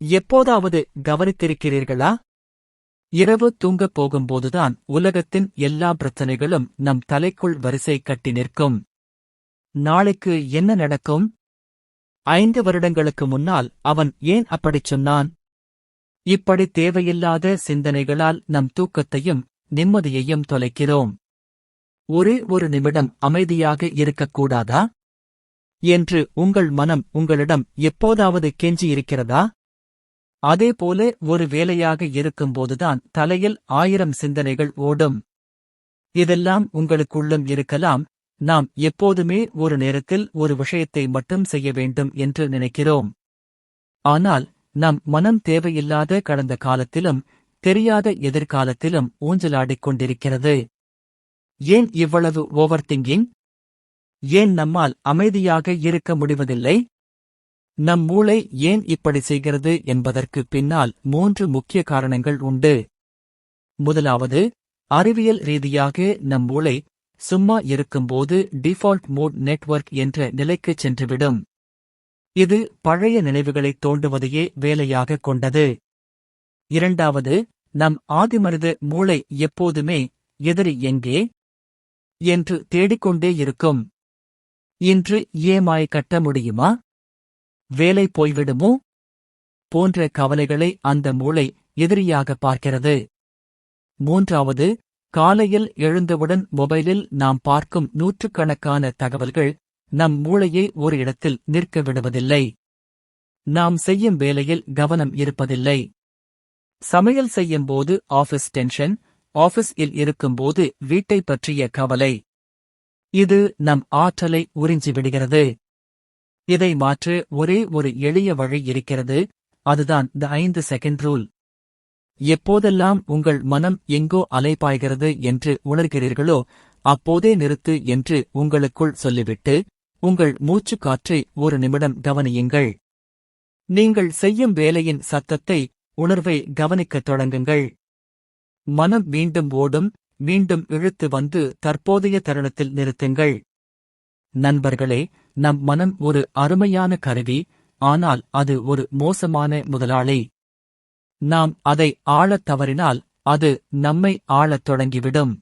எப்போதாவது கவனித்திருக்கிறீர்களா? இரவு தூங்கப் போகும்போதுதான் உலகத்தின் எல்லா பிரச்சனைகளும் நம் தலைக்குள் வரிசை கட்டி நிற்கும். நாளைக்கு என்ன நடக்கும்? 5 வருடங்களுக்கு முன்னால் அவன் ஏன் அப்படிச் சொன்னான்? இப்படி தேவையில்லாத சிந்தனைகளால் நம் தூக்கத்தையும் நிம்மதியையும் தொலைக்கிறோம். ஒரே ஒரு நிமிடம் அமைதியாக இருக்கக்கூடாதா என்று உங்கள் மனம் உங்களிடம் எப்போதாவது கெஞ்சியிருக்கிறதா? அதேபோல ஒரு வேலையாக இருக்கும்போதுதான் தலையில் 1000 சிந்தனைகள் ஓடும். இதெல்லாம் உங்களுக்குள்ளும் இருக்கலாம். நாம் எப்போதுமே ஒரு நேரத்தில் ஒரு விஷயத்தை மட்டும் செய்ய வேண்டும் என்று நினைக்கிறோம். ஆனால் நம் மனம் தேவையில்லாத கடந்த காலத்திலும் தெரியாத எதிர்காலத்திலும் ஊஞ்சலாடிக் கொண்டிருக்கிறது. ஏன் இவ்வளவு ஓவர் திங்கிங்? ஏன் நம்மால் அமைதியாக இருக்க முடிவதில்லை? நம் மூளை ஏன் இப்படி செய்கிறது என்பதற்கு பின்னால் 3 முக்கிய காரணங்கள் உண்டு. முதலாவது, அறிவியல் ரீதியாக நம் மூளை சும்மா இருக்கும்போது டிஃபால்ட் மோட் நெட்வொர்க் என்ற நிலைக்குச் சென்றுவிடும். இது பழைய நினைவுகளைத் தோண்டுவதையே வேலையாகக் கொண்டது. இரண்டாவது, நம் ஆதிமனித மூளை எப்போதுமே எதிரி எங்கே என்று தேடிக்கொண்டே இருக்கும். இன்று EMI கட்ட முடியுமா? வேலை போய்விடுமோ போன்ற கவலைகளை அந்த மூளை எதிரியாக பார்க்கிறது. மூன்றாவது, காலையில் எழுந்தவுடன் மொபைலில் நாம் பார்க்கும் நூற்றுக்கணக்கான தகவல்கள் நம் மூளையை ஒரு இடத்தில் நிற்க விடுவதில்லை. நாம் செய்யும் வேலையில் கவனம் இருப்பதில்லை. சமையல் செய்யும்போது ஆஃபீஸ் டென்ஷன், ஆஃபீஸ் இல் இருக்கும்போது வீட்டைப் பற்றிய கவலை. இது நம் ஆற்றலை உறிஞ்சிவிடுகிறது. இதை மாற்ற ஒரே ஒரு எளிய வழி இருக்கிறது. அதுதான் தி 5 செகண்ட் ரூல். எப்போதெல்லாம் உங்கள் மனம் எங்கோ அலைபாய்கிறது என்று உணர்கிறீர்களோ அப்போதே நிறுத்து என்று உங்களுக்குள் சொல்லிவிட்டு உங்கள் மூச்சுக் காற்றை ஒரு நிமிடம் கவனியுங்கள். நீங்கள் செய்யும் வேலையின் சத்தத்தை, உணர்வை கவனிக்கத் தொடங்குங்கள். மனம் மீண்டும் ஓடும், மீண்டும் இழுத்து வந்து தற்போதைய தருணத்தில் நிறுத்துங்கள். நண்பர்களே, நம் மனம் ஒரு அருமையான கருவி, ஆனால் அது ஒரு மோசமான முதலாளி. நாம் அதை ஆளத் தவறினால் அது நம்மை ஆளத் தொடங்கிவிடும்.